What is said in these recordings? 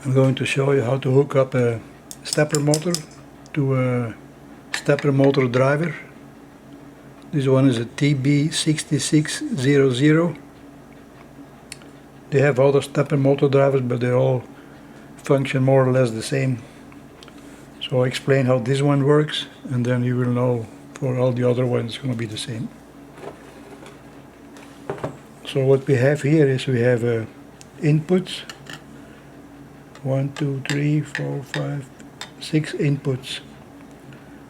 I'm going to show you how to hook up a stepper motor to a stepper motor driver. This one is a TB6600. They have other stepper motor drivers, but they all function more or less the same. So I'll explain how this one works, and then you will know for all the other ones it's going to be the same. So what we have here is we have inputs. 1, 2, 3, 4, 5, 6 inputs.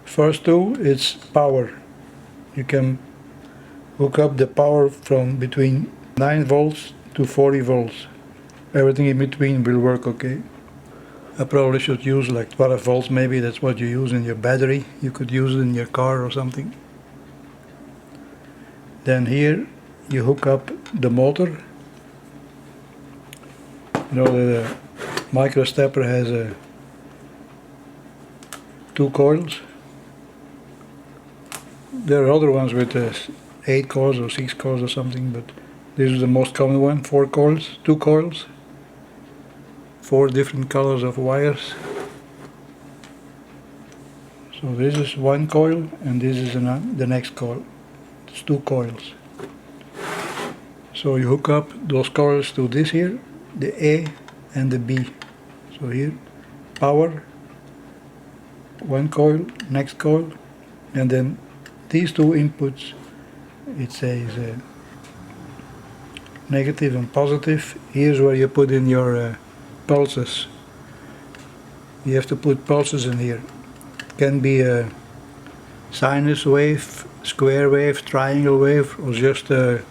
First two is power. You can hook up the power from between 9 volts to 40 volts. Everything in between will work okay. I probably should use like 12 volts, maybe that's what you use in your battery. You could use it in your car or something. Then here you hook up the motor. You know, the micro stepper has 2 coils. There are other ones with 8 coils or 6 coils or something, but this is the most common one. 4 coils, 2 coils, 4 different colors of wires. So this is 1 coil and this is the next coil. It's 2 coils. So you hook up those coils to this here, the A and the B. So here, power, 1 coil, next coil, and then these 2 inputs, it says negative and positive. Here's where you put in your pulses. You have to put pulses in here. It can be a sinus wave, square wave, triangle wave, or just with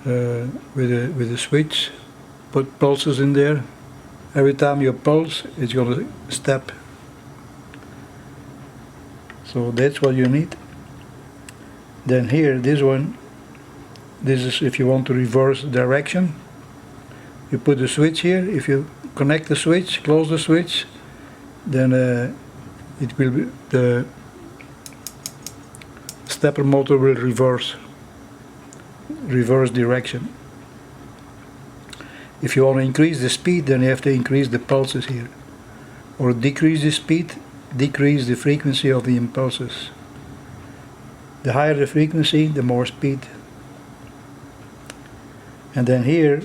a switch. Put pulses in there. Every time you pulse, it's going to step. So that's what you need. Then here, this one, this is if you want to reverse direction. You put the switch here. If you connect the switch, close the switch, then it will be, the stepper motor will reverse direction. If you want to increase the speed, then you have to increase the pulses here, or decrease the speed, decrease the frequency of the impulses. The higher the frequency, the more speed. And then here,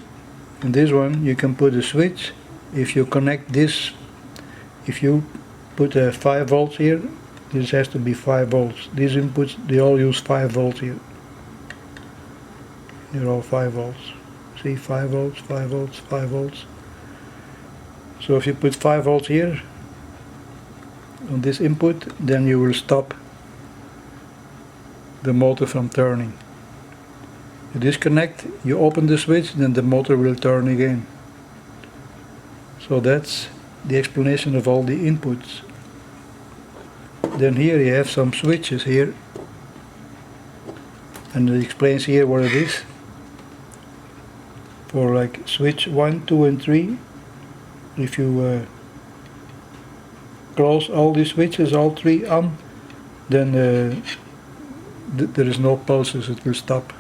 in this one, you can put a switch. If you connect this, if you put 5 volts here, this has to be 5 volts. These inputs, they all use 5 volts here. They're all 5 volts. See, 5 volts, 5 volts, 5 volts. So if you put 5 volts here on this input, then you will stop the motor from turning. You disconnect, you open the switch, then the motor will turn again. So that's the explanation of all the inputs. Then here you have some switches here, and it explains here what it is. For like switch 1, 2 and 3, if you close all these switches, all 3 on, then there is no pulses, it will stop.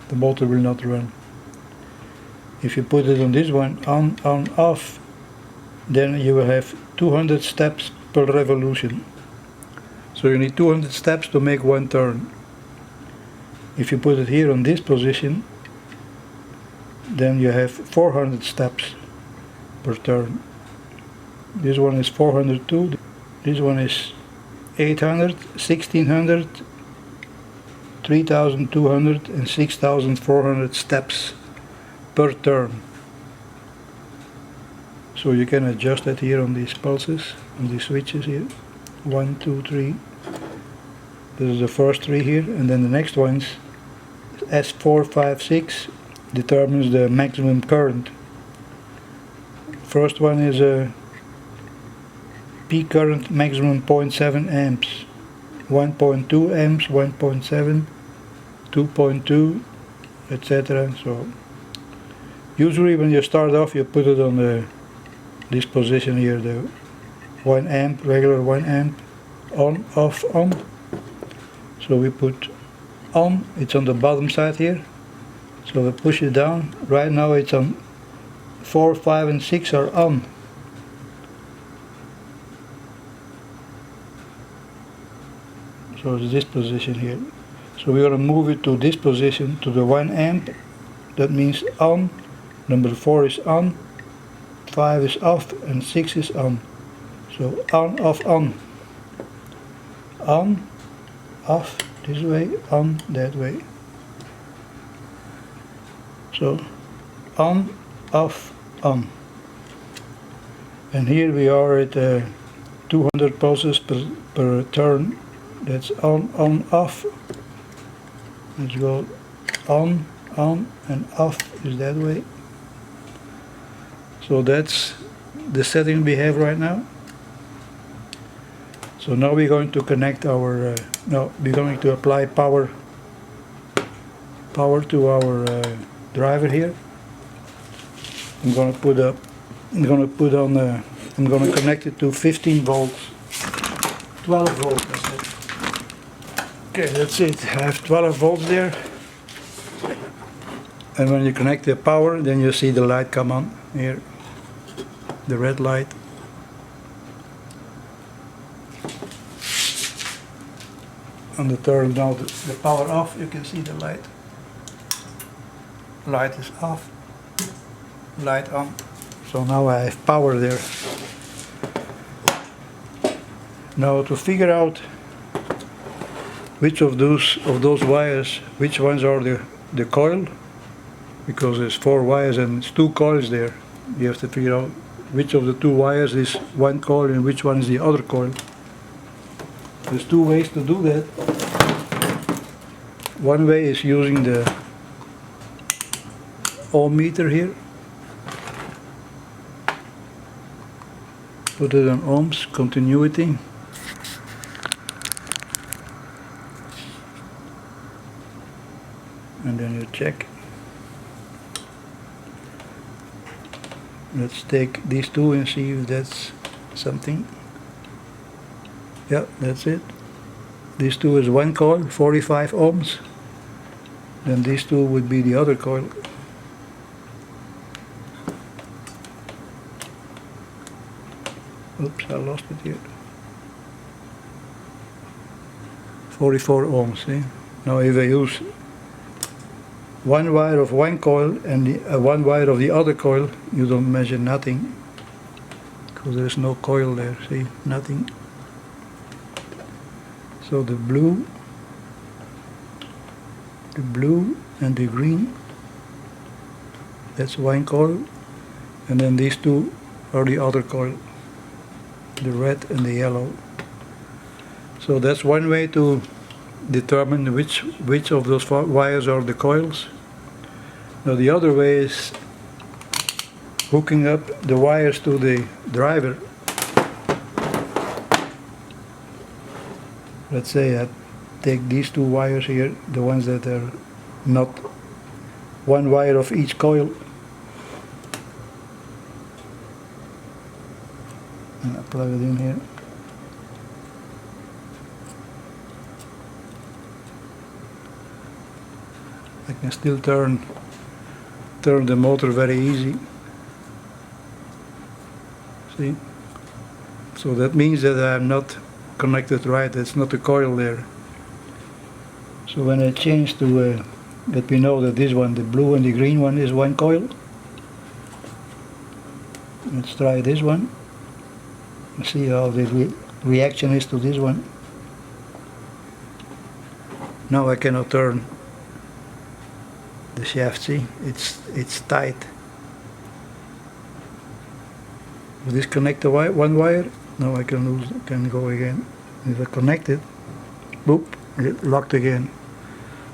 The motor will not run. If you put it on this one, on, off, then you will have 200 steps per revolution. So you need 200 steps to make 1 turn. If you put it here on this position, then you have 400 steps per turn. This one is 402, this one is 800, 1600, 3200 and 6400 steps per turn. So you can adjust that here on these pulses, on these switches here. 1, 2, 3. This is the first 3 here, and then the next ones, S4, 5, 6, determines the maximum current. First one is a peak current maximum 0.7 amps, 1.2 amps, 1.7, 2.2, etc. So usually when you start off, you put it on this position here, the 1 amp, regular 1 amp, on, off, on. So we put on, it's on the bottom side here. So we push it down. Right now it's on 4, 5 and 6 are on. So it's this position here. So we're going to move it to this position, to the 1 amp. That means on. Number 4 is on, 5 is off, and 6 is on. So on, off, on. On, off, this way, on, that way. So on, off, on. And here we are at 200 pulses per turn. That's on, off. Let's go on, and off is that way. So that's the setting we have right now. So now we're going to connect our, we're going to apply power to our driver here. I'm going to connect it to 15 volts, 12 volts. That's it. Okay, that's it. I have 12 volts there. And when you connect the power, then you see the light come on here, the red light. On the turn now the power off, you can see the light. Light is off, light on. So now I have power there. Now to figure out which of those wires, which ones are the coil, because there's 4 wires and it's 2 coils there. You have to figure out which of the 2 wires is one coil and which one is the other coil. There's 2 ways to do that. One way is using the ohm meter here. Put it on ohms, continuity. And then you check. Let's take these 2 and see if that's something. Yeah, that's it. These 2 is one coil, 45 ohms. Then these 2 would be the other coil. Oops, I lost it here. 44 ohms, see? Now if I use one wire of one coil and one wire of the other coil, you don't measure nothing, because there's no coil there, see, nothing. So the blue and the green, that's one coil, and then these 2 are the other coil, the red and the yellow. So that's one way to determine which of those wires are the coils. Now the other way is hooking up the wires to the driver. Let's say I take these 2 wires here, the ones that are not one wire of each coil, and I plug it in here. I can still turn the motor very easy. See? So that means that I'm not connected right, that's not a coil there. So when I change to that, we know that this one, the blue and the green one, is one coil. Let's try this one and see how the reaction is to this one. Now I cannot turn the shaft, see, it's tight. Disconnect the one wire. Now I can go again. If I connect it, boop, it locked again.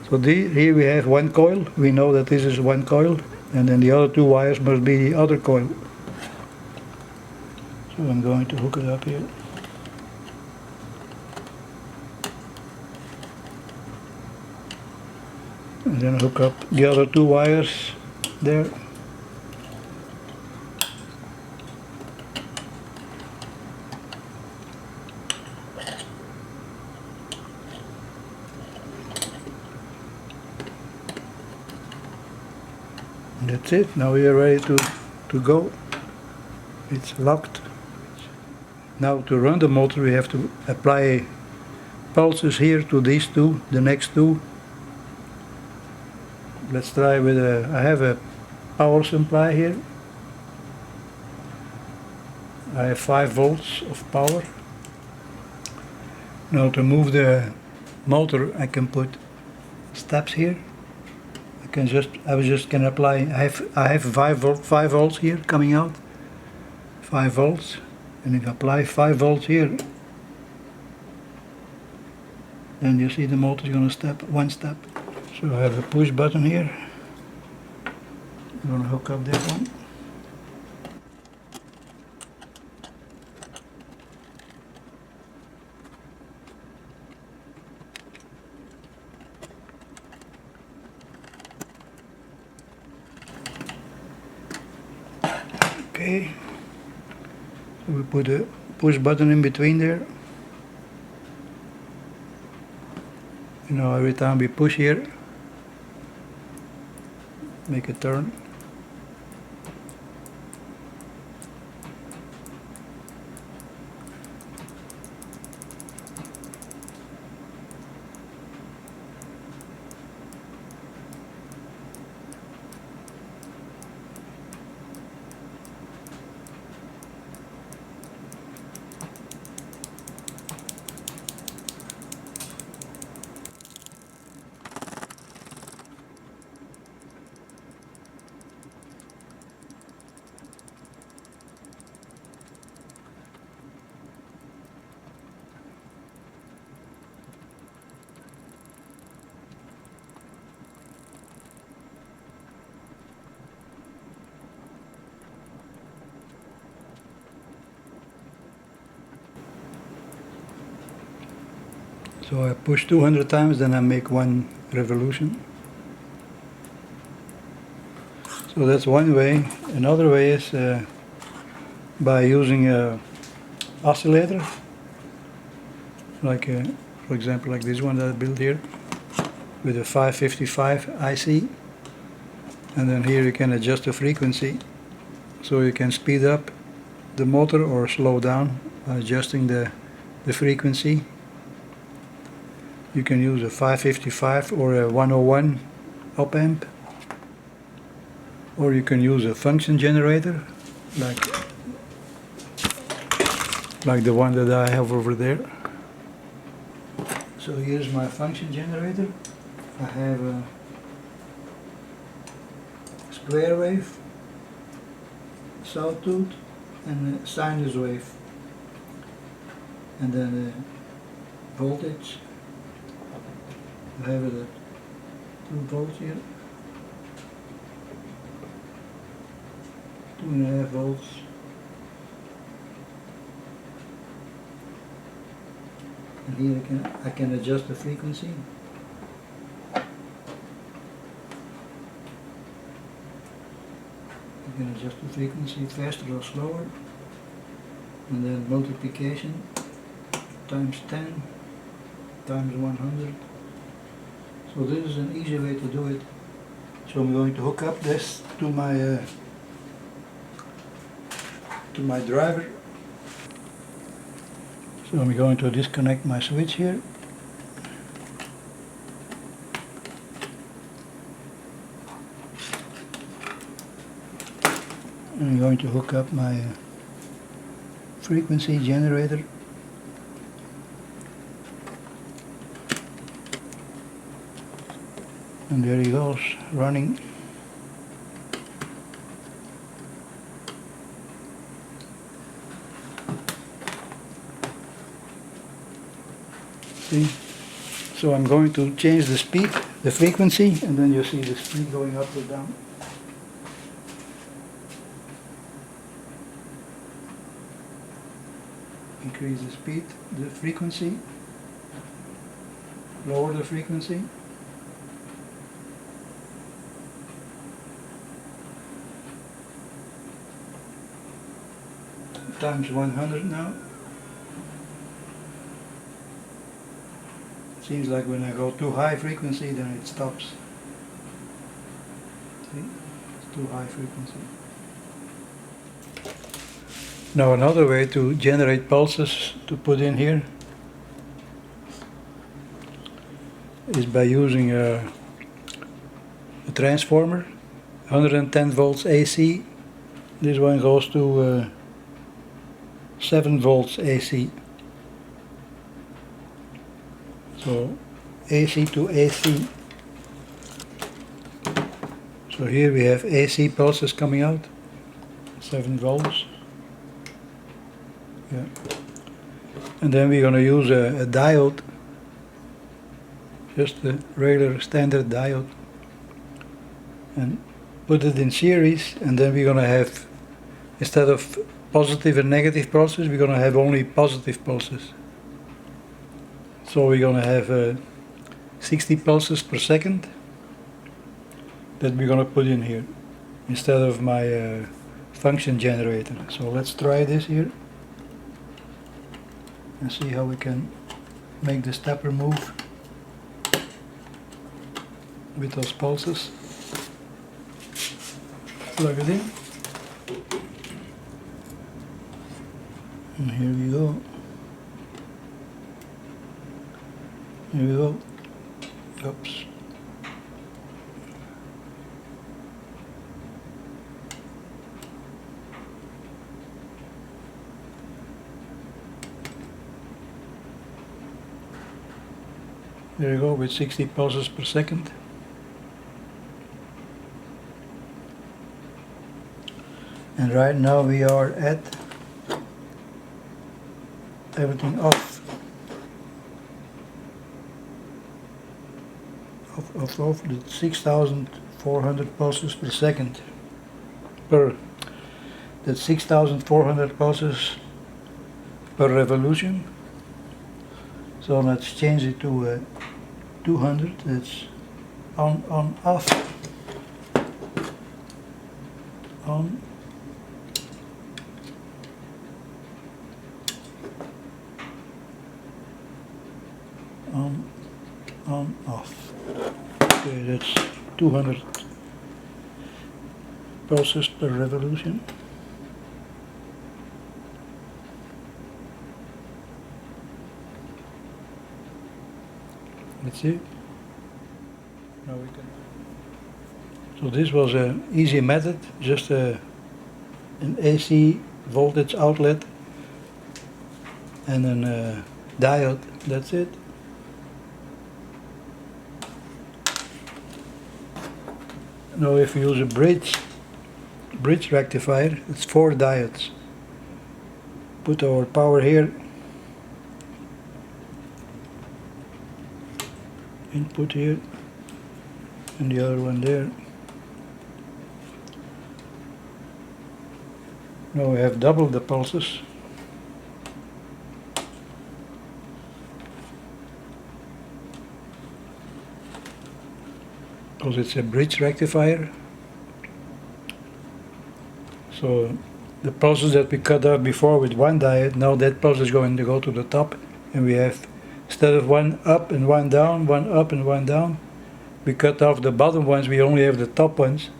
So here we have one coil. We know that this is one coil, and then the other 2 wires must be the other coil. So I'm going to hook it up here. And then hook up the other 2 wires there. And that's it. Now we are ready to to go. It's locked. Now to run the motor we have to apply pulses here to these two, the next two. Let's try with I have a power supply here. I have 5 volts of power. Now to move the motor I can put steps here. I was just can apply. I have 5 volts here coming out. 5 volts, and if I apply 5 volts here, then you see the motor is going to step one step. So I have a push button here. I'm going to hook up this one. Okay, so we put a push button in between there. You know, every time we push here, make a turn. So I push 200 times, then I make 1 revolution. So that's one way. Another way is by using a oscillator, like for example like this one that I built here with a 555 IC, and then here you can adjust the frequency, so you can speed up the motor or slow down by adjusting the frequency. You can use a 555 or a 101 op amp, or you can use a function generator like the one that I have over there. So here's my function generator. I have a square wave, sawtooth, and a sinus wave, and then the voltage. I have it at 2 volts here, 2.5 volts, and here I can adjust the frequency. I can adjust the frequency faster or slower, and then multiplication times 10 times 100. So this is an easy way to do it. So I'm going to hook up this to my driver. So I'm going to disconnect my switch here. I'm going to hook up my frequency generator. And there he goes, running. See? So I'm going to change the speed, the frequency, and then you see the speed going up or down. Increase the speed, the frequency, lower the frequency. Times 100 now. Seems like when I go too high frequency, then it stops. See? It's too high frequency. Now another way to generate pulses to put in here is by using a transformer, 110 volts AC. This one goes to 7 volts AC. So AC to AC. So here we have AC pulses coming out, 7 volts. Yeah. And then we're going to use a diode, just a regular standard diode, and put it in series, and then we're going to have, instead of positive and negative pulses, we're going to have only positive pulses. So we're going to have 60 pulses per second that we're going to put in here instead of my function generator. So let's try this here and see how we can make the stepper move with those pulses. Plug it in, and here we go. Here we go. Oops. There you go, with 60 pulses per second. And right now we are at everything off. Of the 6,400 pulses per second. That's 6,400 pulses per revolution. So let's change it to 200. That's on, off, on, on, off. Okay, that's 200 pulses per revolution. That's it. Now we can. So this was an easy method, just an AC voltage outlet and a diode. That's it. Now if we use a bridge rectifier, it's 4 diodes. Put our power here, input here, and the other one there. Now we have double the pulses. Because it's a bridge rectifier. So the pulses that we cut off before with one diode, now that pulse is going to go to the top, and we have, instead of one up and one down, one up and one down, we cut off the bottom ones, we only have the top ones.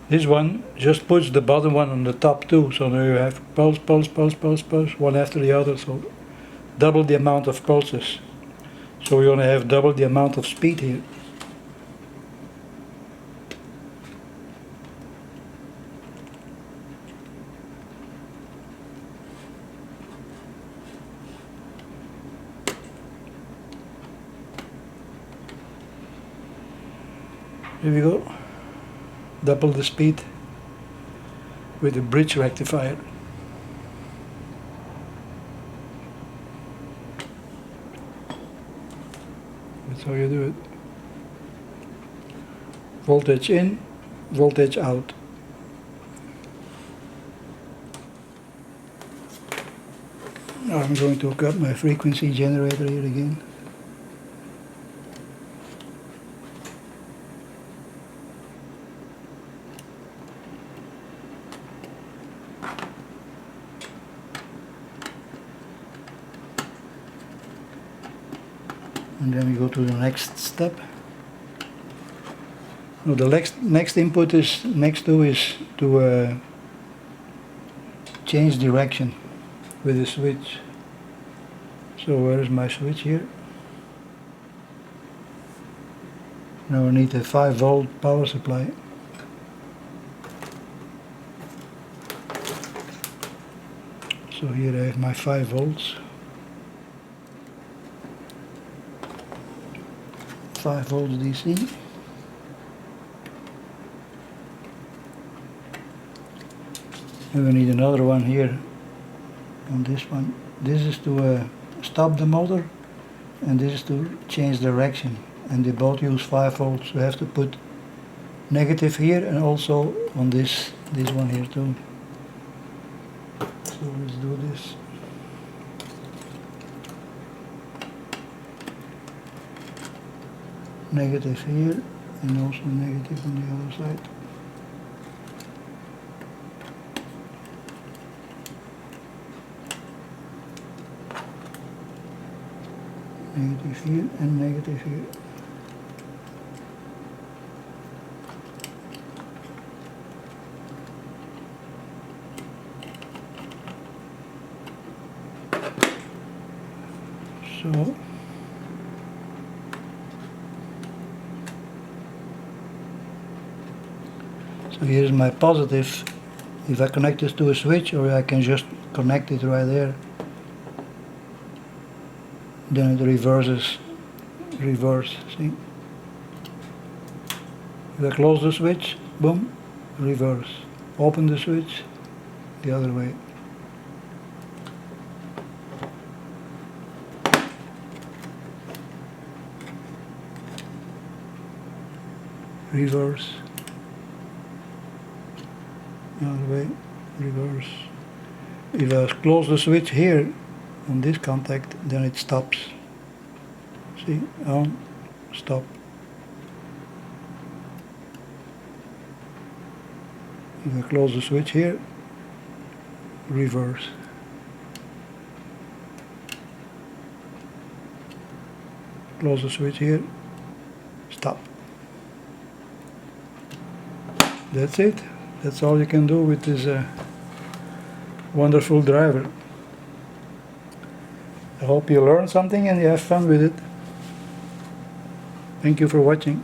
This one just puts the bottom one on the top too, so now you have pulse, pulse, pulse, pulse, pulse, one after the other, so double the amount of pulses. So we're going to have double the amount of speed here. Here we go, double the speed with a bridge rectifier. That's how you do it. Voltage in, voltage out. Now I'm going to hook up my frequency generator here again. And then we go to the next step. Now the next input is to change direction with the switch. So where is my switch here? Now I need a 5-volt power supply. So here I have my 5 volts. 5 volts DC. And we need another one here on this one. This is to stop the motor, and this is to change direction. And they both use 5 volts. We have to put negative here and also on this one here too. So let's do this. Negative here and also negative on the other side. Negative here and negative here. So here's my positive. If I connect this to a switch, or I can just connect it right there, then it reverse, see? If I close the switch, boom, reverse. Open the switch, the other way. Reverse. The other way, reverse. If I close the switch here on this contact, then it stops. See, on, stop. If I close the switch here, reverse. Close the switch here, stop. That's it. That's all you can do with this wonderful driver. I hope you learned something and you have fun with it. Thank you for watching.